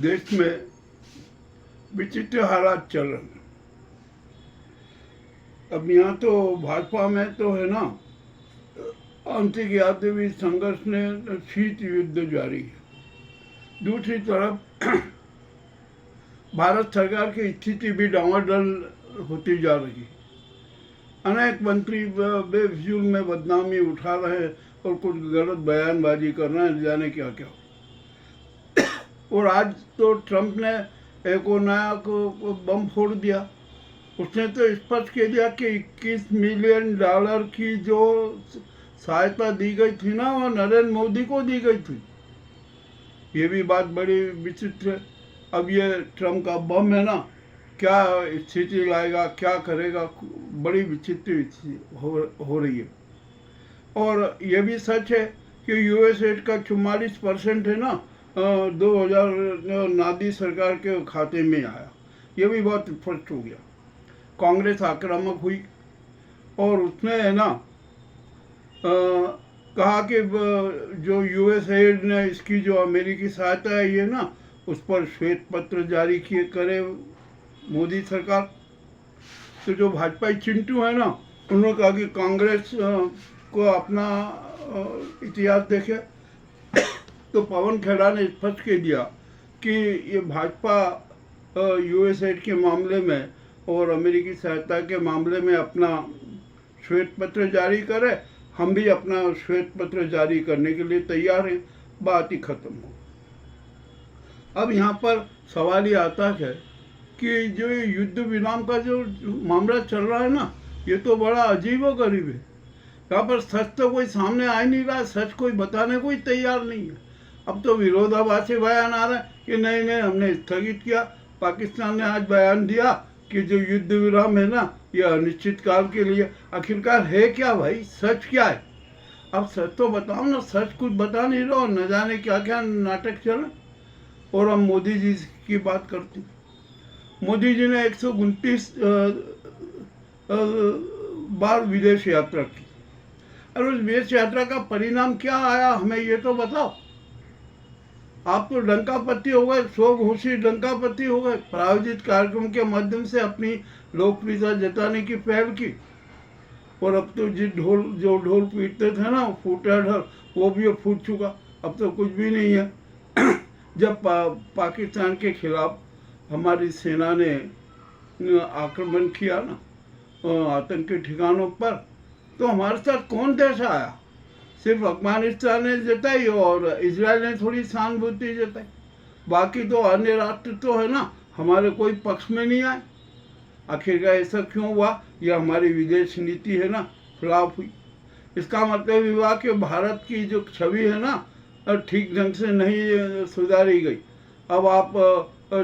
देश में विचित्र हालात चल रहे हैं। अब यहाँ तो भाजपा में तो है ना, आंतरिक यादवी संघर्ष ने शीत युद्ध जारी है। दूसरी तरफ भारत सरकार की स्थिति भी डामाडोल होती जा रही है। अनेक मंत्री बेफिजूल में बदनामी उठा रहे हैं और कुछ गलत बयानबाजी कर रहे हैं, जाने क्या क्या। और आज तो ट्रंप ने एक और नया को बम फोड़ दिया। उसने तो स्पष्ट कह दिया कि 21 मिलियन डॉलर की जो सहायता दी गई थी ना, वो नरेंद्र मोदी को दी गई थी। ये भी बात बड़ी विचित्र है। अब ये ट्रंप का बम है ना, क्या स्थिति लाएगा, क्या करेगा, बड़ी विचित्र हो रही है। और ये भी सच है कि यूएस एड का 44% है ना 2000 नादी सरकार के खाते में आया। ये भी बहुत स्पष्ट हो गया। कांग्रेस आक्रामक हुई और उसने है ना कहा कि जो यूएस एड ने इसकी जो अमेरिकी सहायता है ये ना, उस पर श्वेत पत्र जारी किए करे मोदी सरकार। तो जो भाजपाई चिंटू है ना, उन्होंने कहा कि कांग्रेस को अपना इतिहास देखे। तो पवन खेड़ा ने स्पष्ट कह दिया कि ये भाजपा यूएस एड के मामले में और अमेरिकी सहायता के मामले में अपना श्वेत पत्र जारी करे, हम भी अपना श्वेत पत्र जारी करने के लिए तैयार हैं। बात ही खत्म हो। अब यहाँ पर सवाल ये आता है कि जो युद्ध विराम का जो मामला चल रहा है ना, ये तो बड़ा अजीबोगरीब है। यहाँ पर सच तो कोई सामने आ ही नहीं रहा, सच कोई बताने को ही तैयार नहीं है। अब तो विरोधाभासी बयान आ रहा है कि नहीं हमने स्थगित किया। पाकिस्तान ने आज बयान दिया कि जो युद्ध विराम है ना, ये अनिश्चित काल के लिए। आखिरकार है क्या भाई, सच क्या है? अब सच तो बताओ ना, सच कुछ बता नहीं रहो, न जाने क्या क्या नाटक चले। और हम मोदी जी की बात करते हैं। मोदी जी ने 129 बार विदेश यात्रा की, और उस विदेश यात्रा का परिणाम क्या आया, हमें ये तो बताओ। आप तो डंकापत्ती हो गए, स्वघोषी डंकापत्ती हो गए। प्रायोजित कार्यक्रम के माध्यम से अपनी लोकप्रियता जताने की पहल की, और अब तो जो ढोल पीटते थे ना, फूटा ढोल, वो भी अब फूट चुका। अब तो कुछ भी नहीं है। जब पाकिस्तान के खिलाफ हमारी सेना ने आक्रमण किया ना आतंकी ठिकानों पर, तो हमारे साथ कौन देश आया? सिर्फ अफगानिस्तान ने जताई और इजराइल ने थोड़ी सहानुभूति जताई। बाकी तो अन्य राष्ट्र तो है ना, हमारे कोई पक्ष में नहीं आए। आखिरकार ऐसा क्यों हुआ? यह हमारी विदेश नीति है ना, फ्लॉप हुई। इसका मतलब हुआ कि भारत की जो छवि है ना, ठीक ढंग से नहीं सुधारी गई। अब आप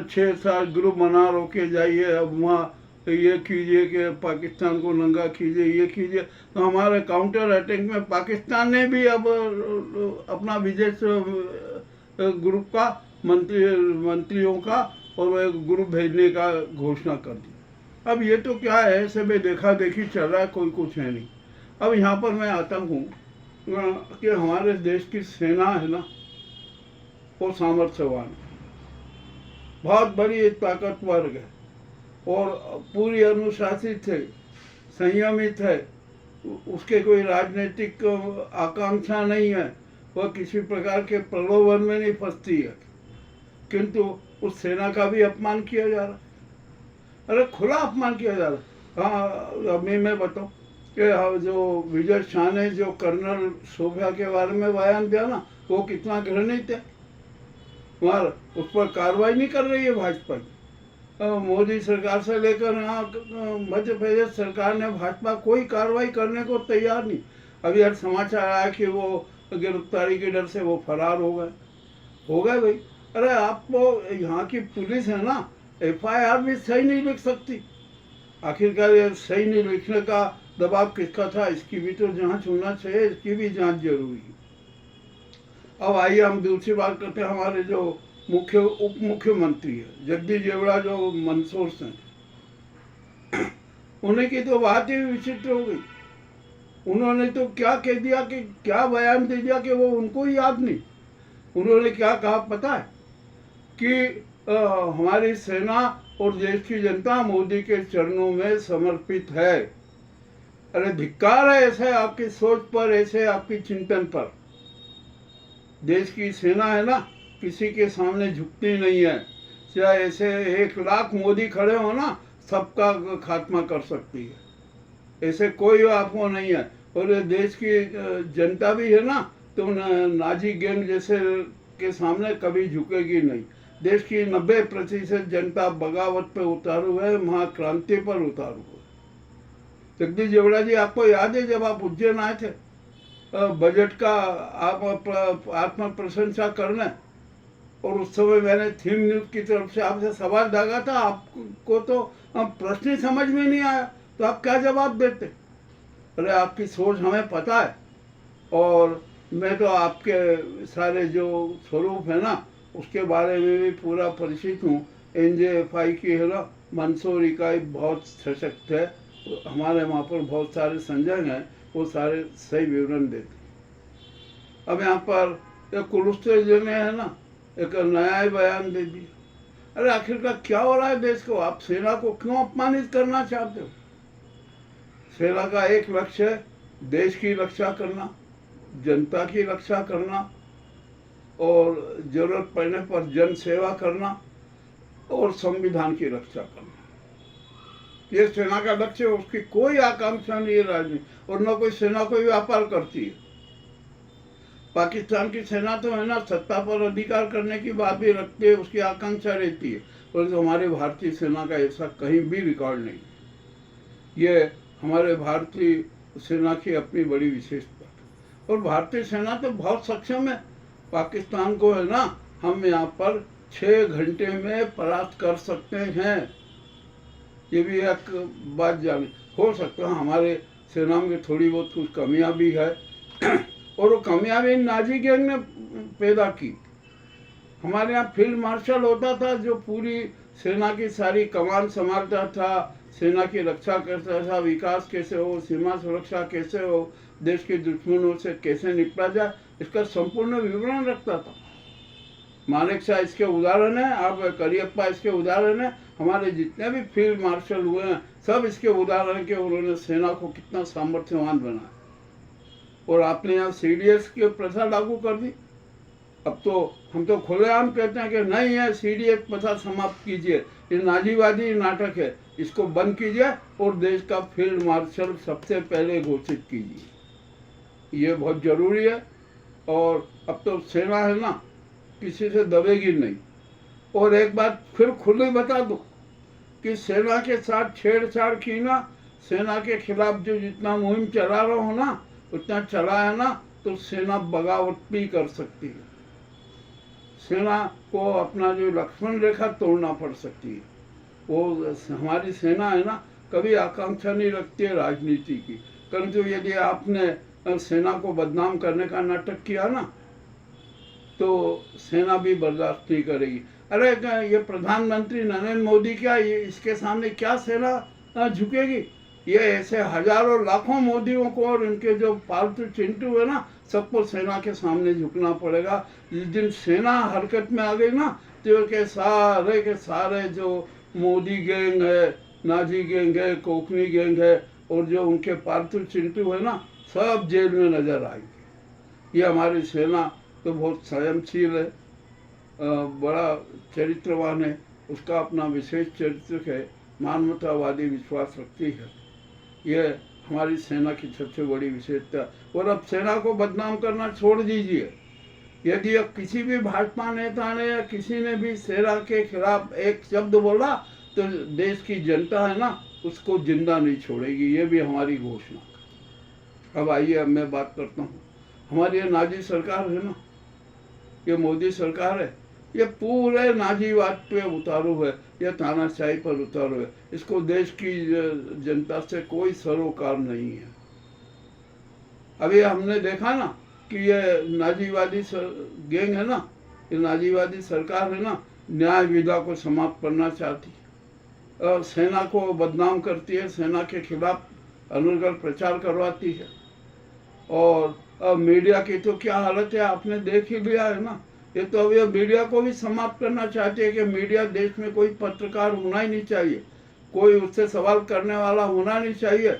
6-7 ग्रुप बना रोके जाइए, अब वहाँ ये कीजिए कि पाकिस्तान को नंगा कीजिए, ये कीजिए। तो हमारे काउंटर अटैक में पाकिस्तान ने भी अब अपना विदेश ग्रुप का मंत्रियों का और एक ग्रुप भेजने का घोषणा कर दी। अब ये तो क्या है, ऐसे में देखा देखी चल रहा है, कोई कुछ है नहीं। अब यहाँ पर मैं आता हूँ कि हमारे देश की सेना है ना, वो सामर्थ्यवान है, बहुत बड़ी ताकतवर है और पूरी अनुशासित है, संयमित है। उसके कोई राजनीतिक आकांक्षा नहीं है, वह किसी प्रकार के प्रलोभन में नहीं फंसती है। किंतु उस सेना का भी अपमान किया जा रहा है। अरे खुला अपमान किया जा रहा है। हाँ, अभी मैं बताऊँ कि जो विजय शाह ने जो कर्नल शोभा के बारे में बयान दिया ना, वो कितना घृणित है। वहाँ उस पर कार्रवाई नहीं कर रही है भाजपा। मोदी सरकार से लेकर यहाँ मध्य प्रदेश सरकार ने भाजपा कोई कार्रवाई करने को तैयार नहीं। अभी यार समाचार आया कि वो गिरफ्तारी के डर से वो फरार हो गए भाई। अरे आपको यहाँ की पुलिस है ना, FIR भी सही नहीं लिख सकती। आखिरकार ये सही नहीं लिखने का दबाव किसका था? इसकी भी तो जांच होना चाहिए, इसकी भी जांच जरूरी है। अब आइए हम दूसरी बात करते हैं। हमारे जो उप मुख्यमंत्री है जगदीश देवड़ा, जो मंदसौर से, उन्हें की तो बात ही विचित्र हो गई। उन्होंने तो क्या कह दिया कि क्या बयान दे दिया कि वो उनको ही याद नहीं। उन्होंने क्या कहा पता है? कि हमारी सेना और देश की जनता मोदी के चरणों में समर्पित है। अरे धिक्कार है ऐसे आपकी सोच पर, ऐसे आपकी चिंतन पर। देश की सेना है ना, किसी के सामने झुकती नहीं है। चाहे ऐसे 1 लाख मोदी खड़े हो ना, सबका खात्मा कर सकती है। ऐसे कोई आपको नहीं है। और ये देश की जनता भी है ना, तो नाजी गैंग जैसे के सामने कभी झुकेगी नहीं। देश की 90% जनता बगावत पे उतारू है, महाक्रांति पर उतारू है। जगदीश जेवड़ा जी, आपको याद है जब आप उज्जैन आए थे बजट का आप आत्म प्रशंसा करने, और उस समय मैंने थीम न्यूज की तरफ से आपसे सवाल दागा था, आपको तो प्रश्न ही समझ में नहीं आया, तो आप क्या जवाब देते? अरे आपकी सोच हमें पता है, और मैं तो आपके सारे जो स्वरूप है ना उसके बारे में भी पूरा परिचित हूँ। NJFI की है ना मंदसौर इकाई बहुत सशक्त है, हमारे वहाँ पर बहुत सारे संजय हैं, वो सारे सही विवरण देते। अब यहाँ पर एक कुलुस्ते जी ने है ना एक नया बयान दे दिया। अरे आखिरकार क्या हो रहा है देश को? आप सेना को क्यों अपमानित करना चाहते हो? सेना का एक लक्ष्य है देश की रक्षा करना, जनता की रक्षा करना, और जरूरत पड़ने पर जन सेवा करना, और संविधान की रक्षा करना। ये सेना का लक्ष्य है। उसकी कोई आकांक्षा नहीं है राजनीति, और न कोई सेना कोई व्यापार करती है। पाकिस्तान की सेना तो है ना सत्ता पर अधिकार करने की बात भी रखती है, उसकी आकांक्षा रहती है, परंतु हमारी भारतीय सेना का ऐसा कहीं भी रिकॉर्ड नहीं। ये हमारे भारतीय सेना की अपनी बड़ी विशेषता है। और भारतीय सेना तो बहुत सक्षम है। पाकिस्तान को है ना हम यहाँ पर 6 घंटे में परास्त कर सकते हैं। ये भी एक बात जानी। हो सकता है हमारे सेना में थोड़ी बहुत कुछ कमियां भी है, और वो कमियां भी नाजी गैंग ने पैदा की। हमारे यहाँ फील्ड मार्शल होता था जो पूरी सेना की सारी कमान संभालता था, सेना की रक्षा करता था, विकास कैसे हो, सीमा सुरक्षा कैसे हो, देश के दुश्मनों से कैसे निपटा जाए, इसका संपूर्ण विवरण रखता था। मानेकशॉ इसके उदाहरण है, आप करियप्पा इसके उदाहरण है, हमारे जितने भी फील्ड मार्शल हुए हैं सब इसके उदाहरण के उन्होंने सेना को कितना सामर्थ्यवान बनाया। और आपने यहाँ CDS की प्रथा लागू कर दी। अब तो हम तो खुलेआम कहते हैं कि नहीं है, CDS प्रथा समाप्त कीजिए, ये नाजीवादी नाटक है, इसको बंद कीजिए और देश का फील्ड मार्शल सबसे पहले घोषित कीजिए। ये बहुत जरूरी है। और अब तो सेना है ना किसी से दबेगी नहीं। और एक बात फिर खुले बता दूं कि सेना के साथ छेड़छाड़ की ना, सेना के खिलाफ जो जितना मुहिम चला रहा हो ना, उतना चला है ना, तो सेना बगावत भी कर सकती है। सेना को अपना जो लक्ष्मण रेखा तोड़ना पड़ सकती है। वो हमारी सेना है ना कभी आकांक्षा नहीं रखती है राजनीति की, परंतु यदि आपने सेना को बदनाम करने का नाटक किया ना तो सेना भी बर्दाश्त नहीं करेगी। अरे ये प्रधानमंत्री नरेंद्र मोदी क्या, ये इसके सामने क्या सेना झुकेगी? ये ऐसे हजारों लाखों मोदियों को और इनके जो पालतू चिंटू है ना सबको सेना के सामने झुकना पड़ेगा। जिस दिन सेना हरकत में आ गई ना तो के सारे जो मोदी गैंग है, नाजी गैंग है, कोकनी गैंग है और जो उनके पालतू चिंटू है ना सब जेल में नजर आएंगे। ये हमारी सेना तो बहुत संयमशील है, बड़ा चरित्रवान है, उसका अपना विशेष चरित्र है, मानवतावादी विश्वास रखती है। ये हमारी सेना की सबसे बड़ी विशेषता। और अब सेना को बदनाम करना छोड़ दीजिए। यदि अब किसी भी भाजपा नेता ने या किसी ने भी सेना के खिलाफ एक शब्द बोला तो देश की जनता है ना उसको जिंदा नहीं छोड़ेगी। ये भी हमारी घोषणा। अब आइए अब मैं बात करता हूँ। हमारी ये नाजी सरकार है ना, ये मोदी सरकार है, ये पूरे नाजीवाद पे उतारू है, ये तानाशाही पर उतारू है। इसको देश की जनता से कोई सरोकार नहीं है। अभी हमने देखा ना कि ये नाजीवादी गैंग है ना, ये नाजीवादी सरकार है ना, न्याय विधा को समाप्त करना चाहती है और सेना को बदनाम करती है, सेना के खिलाफ अनर्गल प्रचार करवाती है। और मीडिया की तो क्या हालत है आपने देख ही लिया है ना। ये तो अब ये मीडिया को भी समाप्त करना चाहते हैं कि मीडिया देश में कोई पत्रकार होना ही नहीं चाहिए, कोई उससे सवाल करने वाला होना नहीं चाहिए।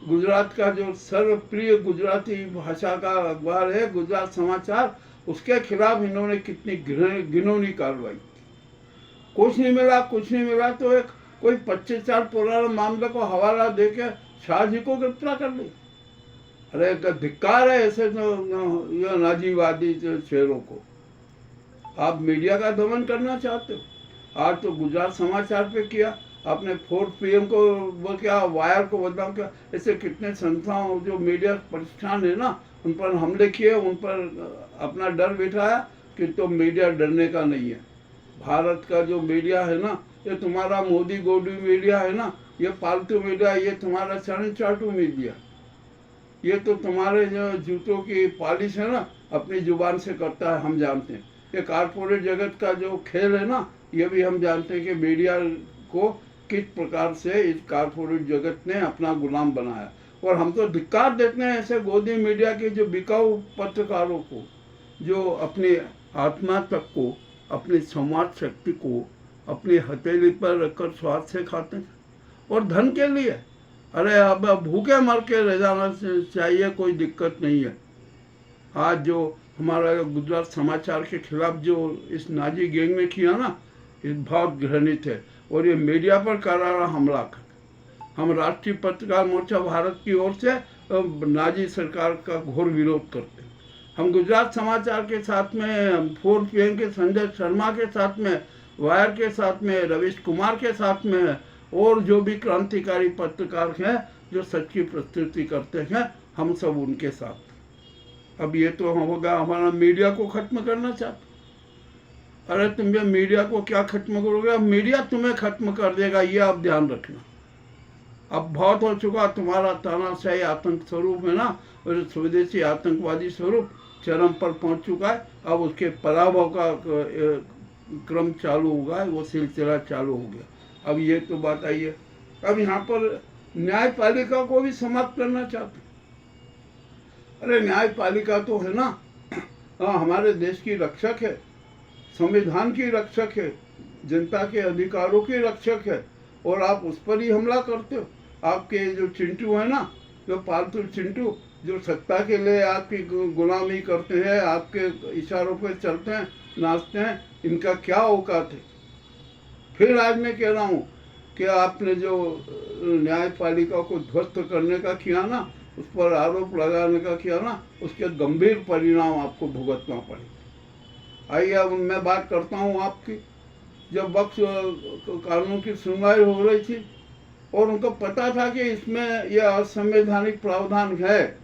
गुजरात का जो सर्वप्रिय गुजराती भाषा का अखबार है गुजरात समाचार, उसके खिलाफ इन्होंने कितनी घिनौनी कार्रवाई की। कुछ नहीं मिला तो एक कोई 25 साल पुराना मामले को हवाला देके शाह जी को गिरफ्तार कर लिया। अरे धिक्कार है ऐसे तो नाजीवादी शेरों को। आप मीडिया का दमन करना चाहते हो। आज तो गुजरात समाचार पे किया आपने, 4 PM को वो क्या, वायर को बदनाम किया। ऐसे कितने संस्थाओं जो मीडिया प्रतिष्ठान है ना, उन पर हमले किए, उन पर अपना डर बिठाया कि तो मीडिया डरने का नहीं है। भारत का जो मीडिया है ना, ये तुम्हारा मोदी गोदी मीडिया है ना, ये पालतू मीडिया, ये तुम्हारा चरण चाटू मीडिया, ये तो तुम्हारे जो जूतों की पॉलिश है ना अपनी जुबान से करता है, हम जानते हैं। ये कारपोरेट जगत का जो खेल है ना, ये भी हम जानते हैं कि मीडिया को किस प्रकार से इस कारपोरेट जगत ने अपना गुलाम बनाया। और हम तो धिक्कार देते हैं ऐसे गोदी मीडिया के जो बिकाऊ पत्रकारों को, जो अपनी आत्मा तक को, अपनी संवाद शक्ति को अपनी हथेली पर रखकर स्वाद से खाते हैं और धन के लिए। अरे अब भूखे मर के रह जाना चाहिए, कोई दिक्कत नहीं है। आज जो हमारा गुजरात समाचार के खिलाफ जो इस नाजी गैंग ने किया ना, ये बहुत घृणित है और ये मीडिया पर करारा हमला कर। हम राष्ट्रीय पत्रकार मोर्चा भारत की ओर से नाजी सरकार का घोर विरोध करते हैं। हम गुजरात समाचार के साथ में, 4 PM के संजय शर्मा के साथ में, वायर के साथ में, रवीश कुमार के साथ में, और जो भी क्रांतिकारी पत्रकार हैं जो सच की प्रस्तुति करते हैं, हम सब उनके साथ। अब ये तो होगा हमारा मीडिया को खत्म करना चाहते। अरे तुम ये मीडिया को क्या खत्म करोगे, अब मीडिया तुम्हें खत्म कर देगा, ये आप ध्यान रखना। अब बहुत हो चुका तुम्हारा तानाशाही आतंक स्वरूप है ना, और स्वदेशी आतंकवादी स्वरूप चरम पर पहुंच चुका है। अब उसके पराभव का क्रम चालू होगा, वो सिलसिला चालू हो गया। अब ये तो बात आई है, अब यहाँ पर न्यायपालिका को भी समाप्त करना चाहते। अरे न्यायपालिका तो है ना हमारे देश की रक्षक है, संविधान की रक्षक है, जनता के अधिकारों की रक्षक है, और आप उस पर ही हमला करते हो। आपके जो चिंटू है ना, जो पालतू चिंटू, जो सत्ता के लिए आपकी गुलामी करते हैं, आपके इशारों पर चलते हैं, नाचते हैं, इनका क्या औकात है। फिर आज मैं कह रहा हूँ कि आपने जो न्यायपालिका को ध्वस्त करने का किया ना, उस पर आरोप लगाने का किया ना, उसके गंभीर परिणाम आपको भुगतना पड़ेगा। आइए अब मैं बात करता हूँ आपकी। जब वक्त कानून की सुनवाई हो रही थी और उनको पता था कि इसमें यह असंवैधानिक प्रावधान है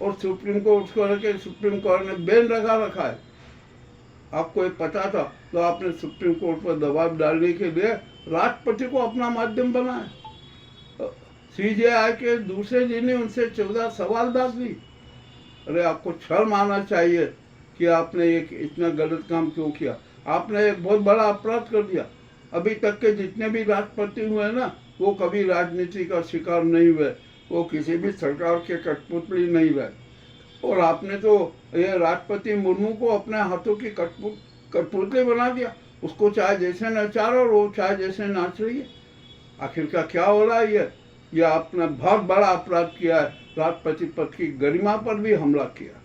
और सुप्रीम कोर्ट को लेकर सुप्रीम कोर्ट ने बैन रखा है, आपको ये पता था, तो आपने सुप्रीम कोर्ट पर दबाव डालने के लिए राष्ट्रपति को अपना माध्यम बनाया। CJI के दूसरे दिन ही उनसे 14 सवाल दाग दी। अरे आपको शर्म आना चाहिए कि आपने एक इतना गलत काम क्यों किया। आपने एक बहुत बड़ा अपराध कर दिया। अभी तक के जितने भी राष्ट्रपति हुए ना, वो कभी राजनीति का शिकार नहीं हुए, वो किसी भी सरकार के कठपुतली नहीं हुए। और आपने तो ये राष्ट्रपति मुर्मू को अपने हाथों की कठपुतली बना दिया। उसको चाहे जैसे नचारो और वो चाहे जैसे नाच रही है। आखिर का क्या हो रहा है ये आपने बहुत बड़ा अपराध किया है। राष्ट्रपति पद की गरिमा पर भी हमला किया।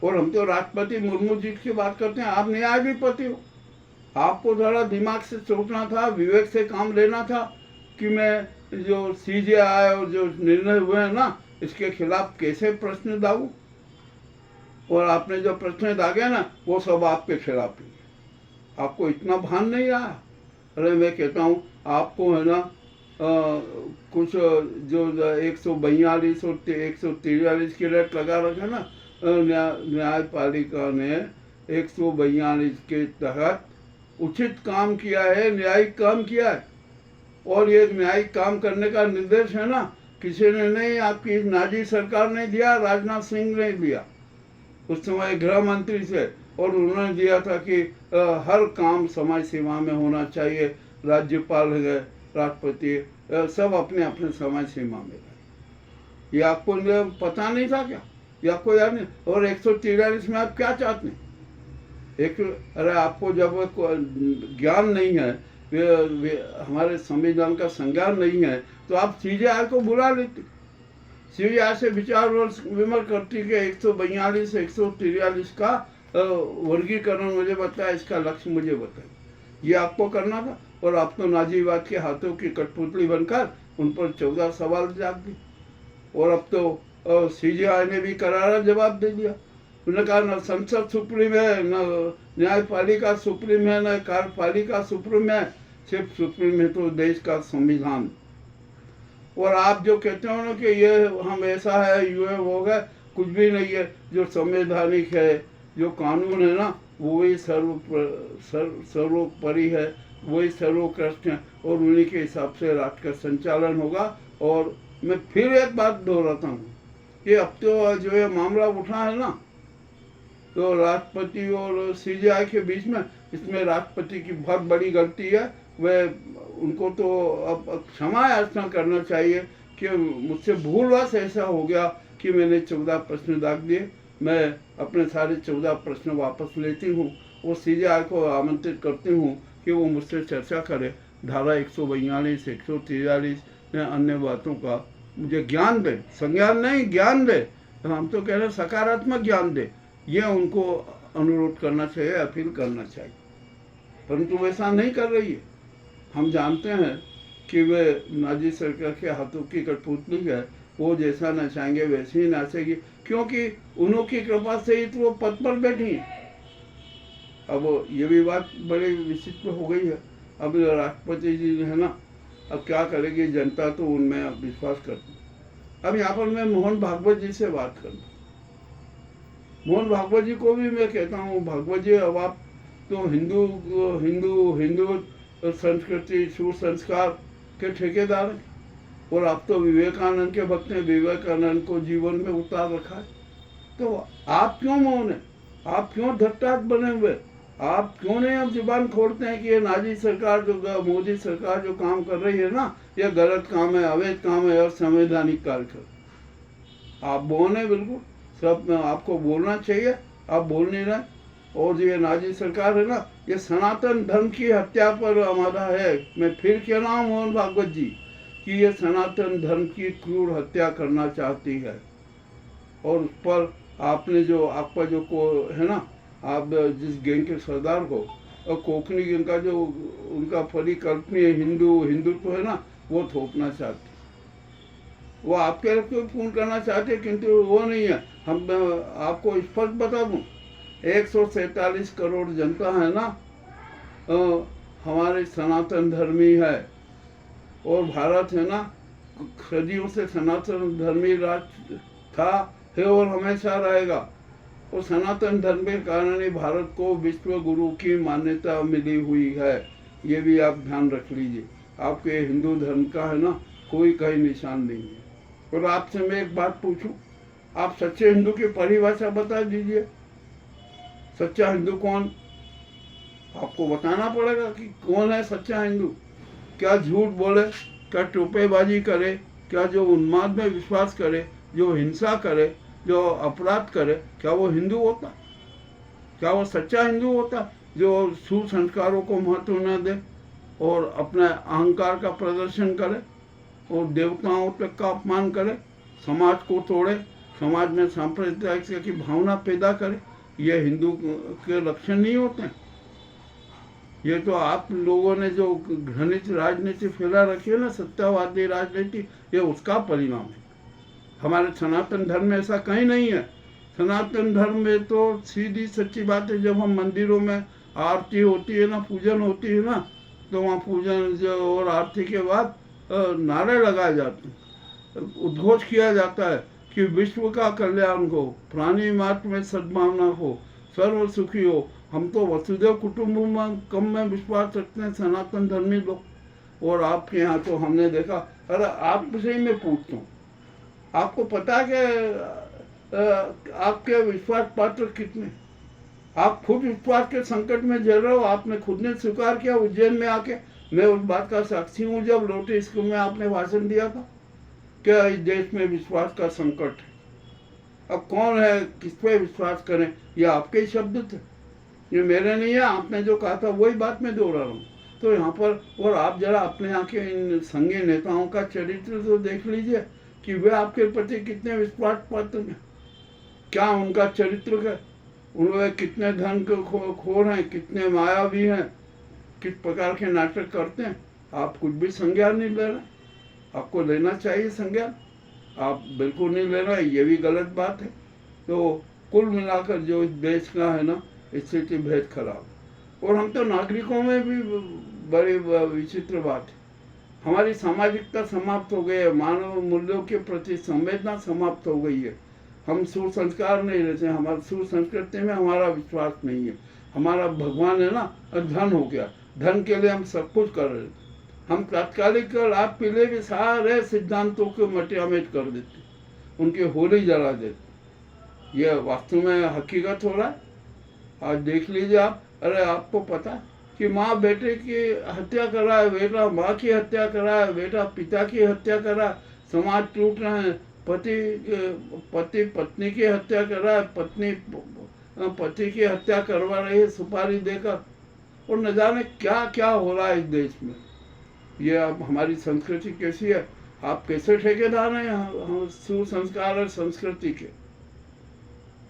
और हम तो राष्ट्रपति मुर्मू जी की बात करते हैं, आप न्यायाधिपति हो। आपको थोड़ा दिमाग से सोचना था, विवेक से काम लेना था कि मैं जो CJI और जो निर्णय हुए हैं ना, इसके खिलाफ कैसे प्रश्न दागूं। और आपने जो प्रश्न दागे ना, वो सब आपके खिलाफ ही। आपको इतना भान नहीं आया। अरे मैं कहता हूँ आपको है ना कुछ जो 142 और 143 के रेट लगा रखे ना, न्यायपालिका ने 142 के तहत उचित काम किया है, न्यायिक काम किया है। और ये न्यायिक काम करने का निर्देश है ना, किसी ने नहीं, आपकी नाजी सरकार ने दिया, राजनाथ सिंह ने दिया उस समय गृह मंत्री से, और उन्होंने दिया था कि हर काम समय सीमा में होना चाहिए। राज्यपाल है, राष्ट्रपति सब अपने अपने समय सीमा में रहे। ये आपको पता नहीं था क्या? ये आपको याद नहीं? और 143 में आप क्या चाहते हैं? एक अरे आपको जब ज्ञान नहीं है, हमारे संविधान का संज्ञान नहीं है, तो आप सीजेआई को बुला लेते। सीजेआई से विचार विमर्श करती कि 142 143 का वर्गीकरण मुझे बताया, इसका लक्ष्य मुझे बताया, ये आपको करना था। और आप तो नाजीवाद के हाथों की कठपुतली बनकर उन पर 14 सवाल जाग दिए। और अब तो सीजेआई ने भी करारा जवाब दे दिया। उन्होंने कहा न संसद सुप्रीम है, न न्यायपालिका सुप्रीम है, न कार्यपालिका सुप्रीम है, सिर्फ सुप्रीम है तो देश का संविधान। और आप जो कहते हो ना कि ये हम ऐसा है, ये वो है, कुछ भी नहीं है। जो संवैधानिक है, जो कानून है ना, वही सर्वोपरि है, वही सर्वोत्कृष्ट है, और उन्हीं के हिसाब से राष्ट्र का संचालन होगा। और मैं फिर एक बात दोहराता हूँ कि अब तो जो ये मामला उठा है ना, तो राष्ट्रपति और सीजेआई के बीच में, इसमें राष्ट्रपति की बहुत बड़ी गलती है। वह उनको तो अब क्षमा याचना करना चाहिए कि मुझसे भूलवश ऐसा हो गया कि मैंने 14 प्रश्न दाग दिए। मैं अपने सारे 14 प्रश्न वापस लेती हूँ और सीजेआई को आमंत्रित करती हूँ कि वो मुझसे चर्चा करे, धारा 142 143 में अन्य बातों का मुझे ज्ञान दे, संज्ञान नहीं ज्ञान दे। हम तो कह रहे हैं सकारात्मक ज्ञान दे, ये उनको अनुरोध करना चाहिए, अपील करना चाहिए। परंतु वैसा नहीं कर रही है। हम जानते हैं कि वे नाजी सरकार के हाथों की कठपुतली है, वो जैसा नचाएंगे वैसे ही नाचेगी, क्योंकि उन्हों की कृपा से ही तो वो पद पर बैठी हैं। अब ये भी बात बड़ी विचित्र हो गई है। अब राष्ट्रपति जी है ना, अब क्या करेगी जनता, तो उनमें अब विश्वास करती। अब यहाँ पर मैं मोहन भागवत जी से बात करूँ। मोहन भागवत जी को भी मैं कहता हूँ, भागवत जी अब आप तो हिंदू हिंदू हिंदू संस्कृति सुसंस्कार के ठेकेदार हैं, और आप तो विवेकानंद के भक्त हैं, विवेकानंद को जीवन में उतार रखा है। तो आप क्यों मौन है? आप क्यों धट्टाट बने हुए? आप क्यों नहीं अब जुबान खोलते हैं कि ये नाजी सरकार जो मोदी सरकार जो काम कर रही है ना, ये गलत काम है, अवैध काम है और संवैधानिक कार्यक्रम। आप मौन है बिल्कुल, सब आपको बोलना चाहिए, आप बोल नहीं रहे। और ये नाजी सरकार है ना, ये सनातन धर्म की हत्या पर आमादा है। मैं फिर कह रहा हूँ मोहन भागवत जी कि ये सनातन धर्म की क्रूर हत्या करना चाहती है। और उस पर आपने जो आपका जो को है ना, आप जिस गैंग के सरदार को, और कोकनी गैंग का जो उनका परिकल्पनीय हिंदुत्व है ना, वो थोपना चाहते, वो आपके रखे पूर्ण करना चाहते, किंतु वो नहीं है। हम आपको स्पष्ट बता दूं, 147 करोड़ जनता है ना, हमारे सनातन धर्मी है। और भारत है ना, सदियों से सनातन धर्मी राष्ट्र था, है और हमेशा रहेगा। और सनातन धर्म के कारण ही भारत को विश्व गुरु की मान्यता मिली हुई है। ये भी आप ध्यान रख लीजिए। आपके हिंदू धर्म का है ना, कोई कहीं निशान नहीं है। और आपसे मैं एक बात पूछूं, आप सच्चे हिंदू की परिभाषा बता दीजिए। सच्चा हिंदू कौन? आपको बताना पड़ेगा कि कौन है सच्चा हिंदू। क्या झूठ बोले, क्या टोपेबाजी करे, क्या जो उन्माद में विश्वास करे, जो हिंसा करे, जो अपराध करे, क्या वो हिंदू होता? क्या वो सच्चा हिंदू होता जो सुसंस्कारों को महत्व न दे और अपने अहंकार का प्रदर्शन करे और देवताओं तक का अपमान करे, समाज को तोड़े, समाज में सांप्रदायिकता की भावना पैदा करे? ये हिंदू के लक्षण नहीं होते हैं। ये तो आप लोगों ने जो घृणित राजनीति फैला रखी है ना, सत्तावादी राजनीति, ये उसका परिणाम है। हमारे सनातन धर्म में ऐसा कहीं नहीं है। सनातन धर्म में तो सीधी सच्ची बात है, जब हम मंदिरों में आरती होती है ना, पूजन होती है ना, तो वहाँ पूजन जो और आरती के बाद नारे लगाए जाते हैं, उद्घोष किया जाता है कि विश्व का कल्याण हो, प्राणी मात्र में सद्भावना हो, सर्व सुखी हो। हम तो वसुदेव कुटुंबकम में विश्वास रखते हैं सनातन धर्मी लोग। और आपके यहाँ तो हमने देखा, अरे आपसे ही मैं पूछता हूँ, आपको पता कि आपके विश्वास पात्र कितने? आप खुद विश्वास के संकट में जल रहे हो। आपने खुद ने स्वीकार किया उज्जैन में आके, मैं उस बात का साक्षी हूँ, जब लोटे स्कूल में आपने भाषण दिया था कि इस देश में विश्वास का संकट है। अब कौन है, किस पे विश्वास करें, ये आपके शब्द थे। ये मेरे नहीं है, आपने जो कहा था वही बात मैं दोहरा रहा हूँ। तो यहाँ पर और आप जरा अपने यहाँ के इन संघीय नेताओं का चरित्र तो देख लीजिए कि वे आपके प्रति कितने विश्वास पात्र हैं, क्या उनका चरित्र है, उनमें कितने धन के खोर हैं, कितने मायावी हैं, किस प्रकार के नाटक करते हैं। आप कुछ भी संज्ञान नहीं ले रहे। आपको लेना चाहिए संज्ञान, आप बिल्कुल नहीं ले रहे, ये भी गलत बात है। तो कुल मिलाकर जो इस देश का है ना स्थिति बेहद खराब। और हम तो नागरिकों में भी बड़ी विचित्र बात है, हमारी सामाजिकता समाप्त हो गई है, मानव मूल्यों के प्रति संवेदना समाप्त हो गई है। हम सुसंस्कार नहीं रहते, हमारी सुसंस्कृति में हमारा विश्वास नहीं है। हमारा भगवान है ना धन हो गया, धन के लिए हम सब कुछ कर रहे थे। हम तात्कालिक लाभ के लिए भी सारे सिद्धांतों को मटियामेट कर देते, उनकी होली जला देते। यह वास्तव में हकीकत हो रहा है। आज देख लीजिए आप, अरे आपको पता कि माँ बेटे की हत्या कर रहा है, बेटा माँ की हत्या कर रहा है, बेटा पिता की हत्या कर रहा है, समाज टूट रहे हैं, पति पत्नी की हत्या कर रहा है, पत्नी पति की हत्या करवा रही है सुपारी देकर, और न जाने क्या क्या हो रहा है इस देश में। ये अब हमारी संस्कृति कैसी है, आप कैसे ठेकेदार हैं हम सुसंस्कार और संस्कृति के।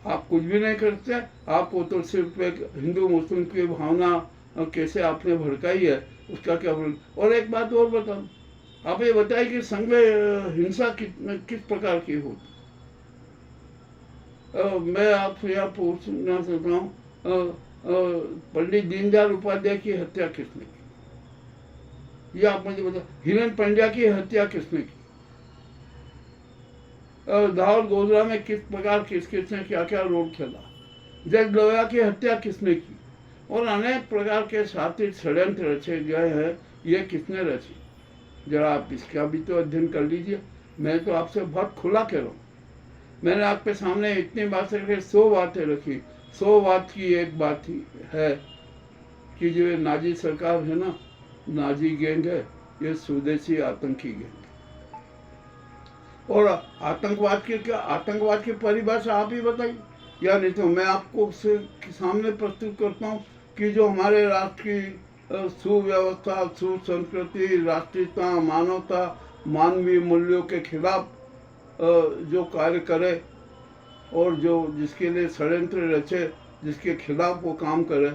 आप कुछ भी नहीं करते, आपको तो सिर्फ एक हिंदू मुस्लिम की भावना कैसे आपने भड़काई है उसका क्या। और एक बात और बताऊं, आप ये बताइए कि संघ में हिंसा किस प्रकार की होती। मैं आपसे यहाँ पूछना चाहता हूँ, पंडित दीनदयाल उपाध्याय की हत्या किसने की, ये आप मुझे बताओ। हिरेन पंड्या की हत्या किसने की, दाऊद गोजरा में किस प्रकार किसने क्या क्या रोल खेला, जज लोया की हत्या किसने की, और अनेक प्रकार के साथी षड्यंत्र रचे गए हैं, ये किसने रचे। जरा आप इसका भी तो अध्ययन कर लीजिए। मैं तो आपसे बहुत खुला कह रहा हूँ, मैंने आपके सामने इतनी बातें रखी, 100 बातें रखी। 100 बात की एक बात ही है कि जो नाजी सरकार है ना, नाजी गैंग है, ये स्वदेशी आतंकी गैंग। और आतंकवाद की क्या, आतंकवाद की परिभाषा आप ही बताइए, या नहीं तो मैं आपको सामने प्रस्तुत करता हूँ कि जो हमारे राष्ट्र की सुव्यवस्था, सुसंस्कृति, राष्ट्रीयता, मानवता, मानवीय मूल्यों के खिलाफ जो कार्य करे और जो जिसके लिए षड्यंत्र रचे, जिसके खिलाफ वो काम करे,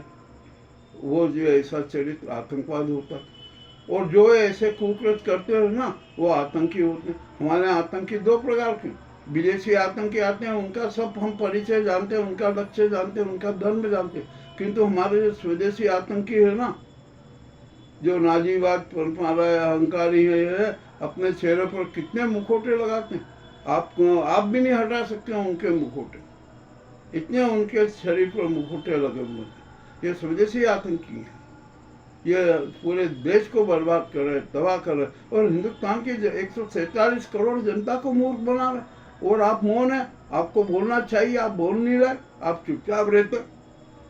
वो जो ऐसा चरित्र आतंकवाद होता है। और जो ऐसे कुकृत करते हैं ना, वो आतंकी होते हैं। हमारे आतंकी 2 प्रकार के, विदेशी आतंकी आते हैं, उनका सब हम परिचय जानते हैं, उनका लक्ष्य जानते हैं, उनका धर्म जानते हैं। किंतु हमारे जो स्वदेशी आतंकी है ना, जो नाजीवाद परंपरा अहंकारी है, अपने चेहरे पर कितने मुखौटे लगाते हैं, आप भी नहीं हटा सकते हैं उनके मुखौटे, इतने उनके शरीर पर मुखौटे लगे हुए हैं। ये स्वदेशी आतंकी हैं, ये पूरे देश को बर्बाद कर रहे, तबाह कर रहे, और हिंदुस्तान की 147 करोड़ जनता को मूर्ख बना रहे। और आप मौन है, आपको बोलना चाहिए, आप बोल नहीं रहे, आप चुपचाप रहते।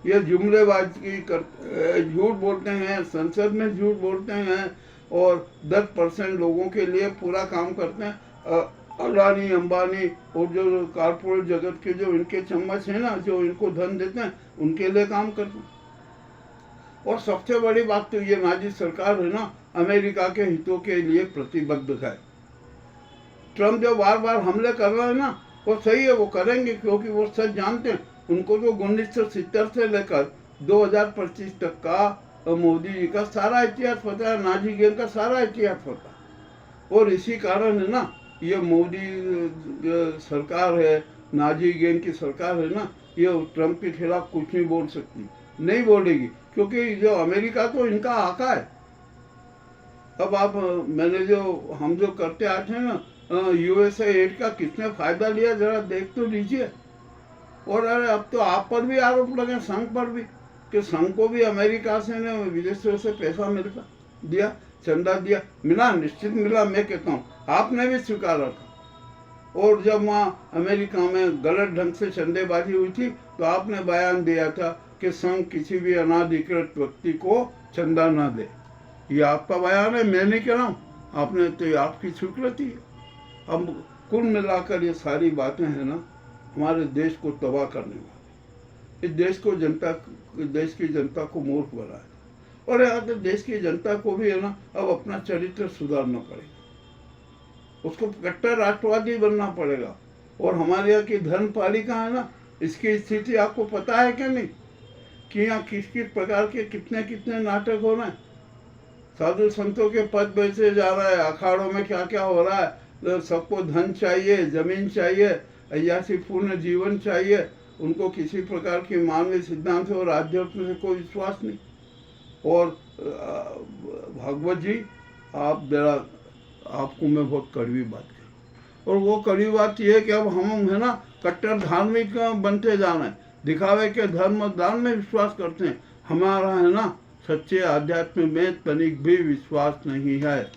ये जुमलेबाजी करते, झूठ बोलते हैं, संसद में झूठ बोलते हैं, और 10% लोगों के लिए पूरा काम करते हैं। अडानी अंबानी और जो कारपोरेट जगत के जो इनके चम्मच हैं ना, जो इनको धन देते हैं, उनके लिए काम करते हैं। और सबसे बड़ी बात तो ये नाजी सरकार है ना, अमेरिका के हितों के लिए प्रतिबद्ध है। ट्रम्प जो बार बार हमले कर रहे हैं ना, वो सही है, वो करेंगे, क्योंकि वो सच जानते हैं। उनको तो 1970 से लेकर 2025 तक का मोदी जी का सारा इतिहास पता है, नाजी गैंग का सारा इतिहास पता है। और इसी कारण है ना, ये मोदी सरकार है, नाजी गैंग की सरकार है ना, ये ट्रम्प के खिलाफ कुछ नहीं बोल सकती, नहीं बोलेगी, क्योंकि जो अमेरिका तो इनका आका है। अब आप हम जो करते आते हैं ना यूएसए एड का, किसने फायदा लिया जरा देख तो लीजिए। और अरे अब तो आप पर भी आरोप लगे, संघ पर भी, कि संघ को भी अमेरिका से ने विदेशों से पैसा मिलता दिया, चंदा दिया। मिला, निश्चित मिला, मैं कहता हूँ आपने भी स्वीकारा था। और जब वहाँ अमेरिका में गलत ढंग से चंदेबाजी हुई थी, तो आपने बयान दिया था कि संघ किसी भी अनाधिकृत व्यक्ति को चंदा ना दे। ये आपका बयान है, मैं नहीं कह रहा हूँ, आपने तो आपकी स्वीकृति है। अब कुल मिलाकर ये सारी बातें हैं ना, हमारे देश को तबाह करने वाली। इस देश की जनता को मूर्ख बनाया। और यहाँ तो देश की जनता को भी है ना अब अपना चरित्र सुधारना पड़ेगा, उसको कट्टर राष्ट्रवादी बनना पड़ेगा। और हमारे यहाँ की धर्मपालिका है ना, इसकी स्थिति आपको पता है क्या नहीं, कि यहाँ किस किस प्रकार के कितने कितने नाटक हो रहे हैं। साधु संतों के पद बेचे जा रहा है, अखाड़ों में क्या क्या हो रहा है, तो सबको धन चाहिए, जमीन चाहिए, अय्यासी पूर्ण जीवन चाहिए, उनको किसी प्रकार की मानवीय सिद्धांत और आध्यात्म से कोई विश्वास नहीं। और भागवत जी, आप जरा, आपको मैं बहुत कड़वी बात करूँ, और वो कड़वी बात ये है कि अब हम है ना कट्टर धार्मिक बनते जा रहे हैं, दिखावे के धर्म दान में विश्वास करते हैं। हमारा है ना सच्चे आध्यात्म में तनिक भी विश्वास नहीं है,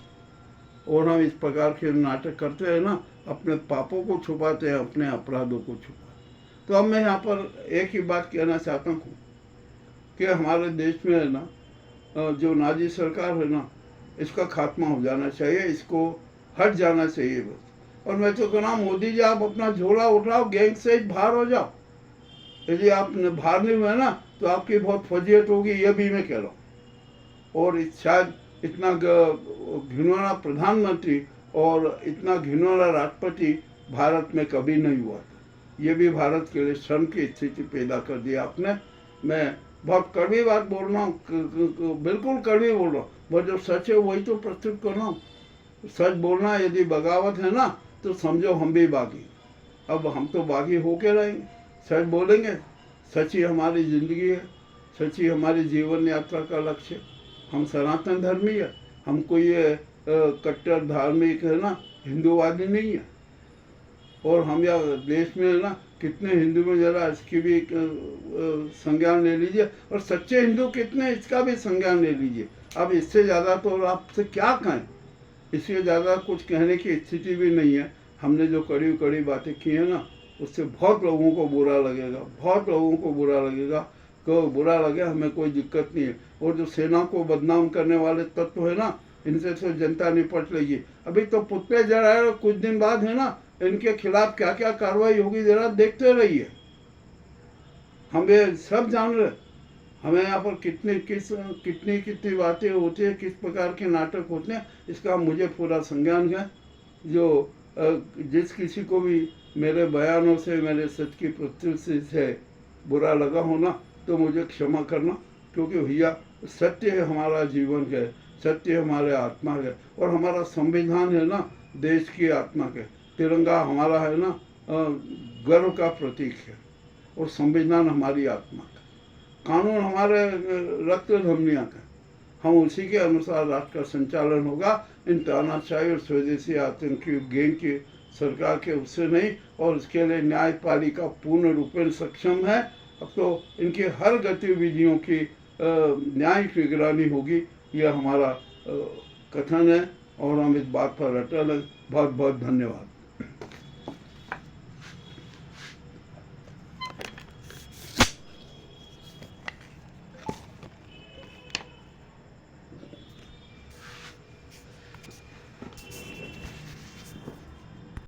और हम इस प्रकार के नाटक करते हैं ना, अपने पापों को छुपाते हैं, अपने अपराधों को छुपाते हैं। तो अब मैं यहाँ पर एक ही बात कहना चाहता हूँ कि हमारे देश में है ना जो नाजी सरकार है ना, इसका खात्मा हो जाना चाहिए, इसको हट जाना चाहिए बस। और मैं तो कहना, मोदी जी आप अपना झोला उठाओ, गैंग से बाहर हो जाओ। यदि आप बाहर नहीं हुए ना तो आपकी बहुत फजीयत होगी, ये भी मैं कह रहा हूँ। और शायद इतना घिनौना प्रधानमंत्री और इतना घिनौना राष्ट्रपति भारत में कभी नहीं हुआ था। ये भी भारत के लिए शर्म की स्थिति पैदा कर दी आपने। मैं बहुत कड़वी बात बोल रहा हूँ, बिल्कुल कड़वी बोल रहा हूँ, बस जो सच है वही तो प्रस्तुत कर रहा हूँ। सच बोलना यदि बगावत है ना तो समझो हम भी बागी। अब हम तो बागी होके रहेंगे, सच बोलेंगे, सच ही हमारी जिंदगी है, सच ही हमारी जीवन यात्रा का लक्ष्य है। हम सनातन धर्मी है, हम कोई कट्टर धार्मिक है ना हिंदूवादी नहीं है। और हम यहाँ देश में है ना कितने हिंदू में, जरा इसकी भी संज्ञान ले लीजिए, और सच्चे हिंदू कितने, इसका भी संज्ञान ले लीजिए। अब इससे ज़्यादा तो आपसे क्या कहें, इससे ज़्यादा कुछ कहने की स्थिति भी नहीं है। हमने जो कड़ी कड़ी बातें की है ना, उससे बहुत लोगों को बुरा लगेगा, बहुत लोगों को बुरा लगेगा। को बुरा लगे, हमें कोई दिक्कत नहीं है। और जो सेना को बदनाम करने वाले तत्व है ना, इनसे तो जनता निपट लेगी। अभी तो पुतले जरा है, कुछ दिन बाद है ना इनके खिलाफ क्या क्या कार्रवाई होगी, जरा देखते रहिए। हम ये सब जान रहे, हमें यहाँ पर कितनी बातें होती है, किस प्रकार के नाटक होते हैं, इसका मुझे पूरा संज्ञान है। जो जिस किसी को भी मेरे बयानों से, मेरे सच की प्रस्तुति से बुरा लगा हो ना, तो मुझे क्षमा करना, क्योंकि भैया सत्य है हमारा जीवन है, सत्य हमारे आत्मा है, और हमारा संविधान है ना देश की आत्मा के। तिरंगा हमारा है ना गर्व का प्रतीक है, और संविधान हमारी आत्मा का, कानून हमारे रक्त धमनियों का। हम उसी के अनुसार राष्ट्र का संचालन होगा। इन तानाशाही और स्वदेशी आतंकी गैंग की सरकार के उससे नहीं, और इसके लिए न्यायपालिका पूर्ण रूपेण सक्षम है। अब तो इनकी हर गतिविधियों की न्यायिक निगरानी होगी, यह हमारा कथन है, और हम इस बात पर अटल हैं। बहुत बहुत धन्यवाद।